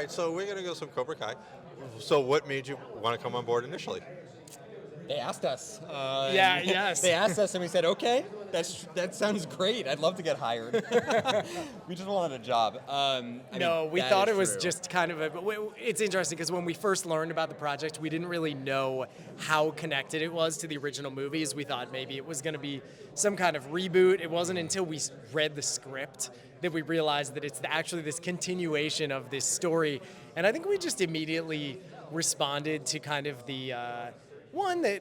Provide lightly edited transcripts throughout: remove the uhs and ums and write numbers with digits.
right, so we're going to go some Cobra Kai. So what made you want to come on board initially? They asked us. Yes. They asked us, and we said, "Okay, that sounds great. I'd love to get hired." We just wanted a job. We thought it was just kind of it's interesting because when we first learned about the project, we didn't really know how connected it was to the original movies. We thought maybe it was going to be some kind of reboot. It wasn't until we read the script that we realized that it's actually this continuation of this story. And I think we just immediately responded to kind of the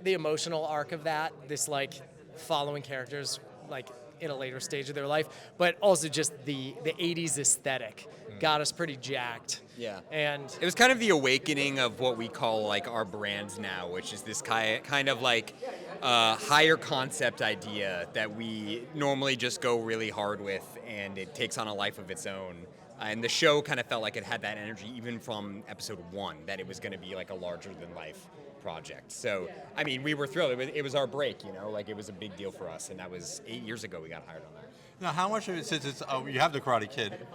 emotional arc of that, this like following characters like in a later stage of their life, but also just the 80s aesthetic got us pretty jacked. Yeah. And it was kind of the awakening of what we call like our brands now, which is this kind of like higher concept idea that we normally just go really hard with, and it takes on a life of its own. And the show kind of felt like it had that energy even from episode 1, that it was going to be like a larger than life project. So, I mean, we were thrilled. It was our break, like it was a big deal for us. And that was 8 years ago we got hired on that. Now, how much of it, since it's you have the Karate Kid,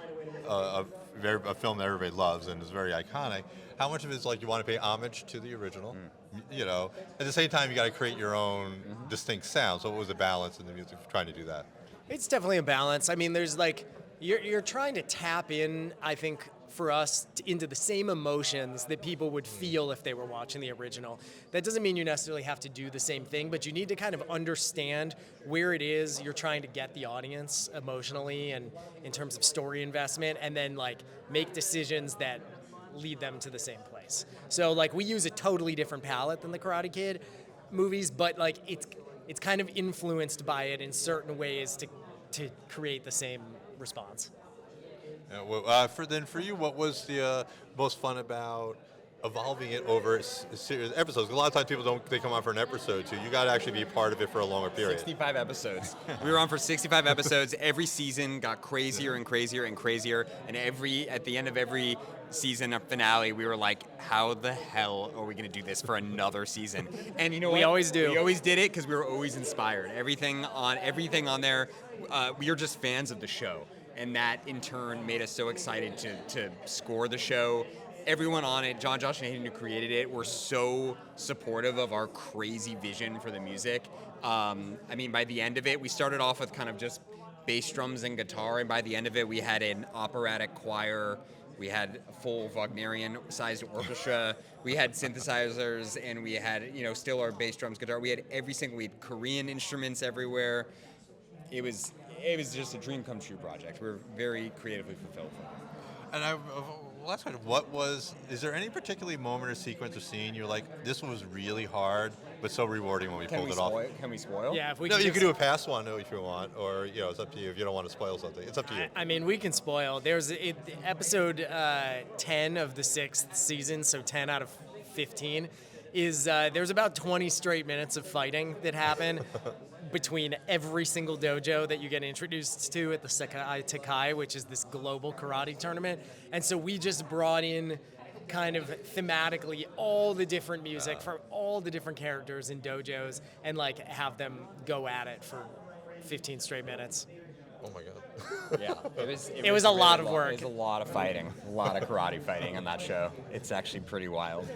a film that everybody loves and is very iconic, how much of it is like you want to pay homage to the original? At the same time, you got to create your own distinct sound. So what was the balance in the music for trying to do that? It's definitely a balance. I mean, there's like, you're trying to tap in, I think, for us into the same emotions that people would feel if they were watching the original. That doesn't mean you necessarily have to do the same thing, but you need to kind of understand where it is you're trying to get the audience emotionally and in terms of story investment, and then like make decisions that lead them to the same place. So like we use a totally different palette than the Karate Kid movies, but like it's kind of influenced by it in certain ways to create the same response. For you, what was the most fun about evolving it over series episodes? A lot of times people they come on for an episode too. You got to actually be part of it for a longer period. 65 episodes. We were on for 65 episodes. Every season got crazier and crazier and crazier. And at the end of every season finale, we were like, how the hell are we going to do this for another season? And you know what? We always do. We always did it because we were always inspired. Everything on there, we were just fans of the show. And that, in turn, made us so excited to score the show. Everyone on it, John, Josh, and Hayden, who created it, were so supportive of our crazy vision for the music. I mean, by the end of it, we started off with kind of just bass drums and guitar, and by the end of it, we had an operatic choir. We had a full Wagnerian-sized orchestra. We had synthesizers, and we had, still our bass drums, guitar. We had we had Korean instruments everywhere. It was just a dream come true project. We're very creatively fulfilled. And last question, is there any particular moment or sequence or scene you're like, this was really hard, but so rewarding when we pulled it off? Can we spoil? Yeah, if we you can do a past one if you want, or it's up to you if you don't want to spoil something. It's up to you. I mean, we can spoil. There's episode 10 of the 6th season, so 10 out of 15, is there's about 20 straight minutes of fighting that happen between every single dojo that you get introduced to at the Sekai Takai, which is this global karate tournament. And so we just brought in kind of thematically all the different music from all the different characters in dojos and like have them go at it for 15 straight minutes. Oh my God. Yeah, it was a lot of work. It was a lot of fighting, a lot of karate fighting on that show. It's actually pretty wild.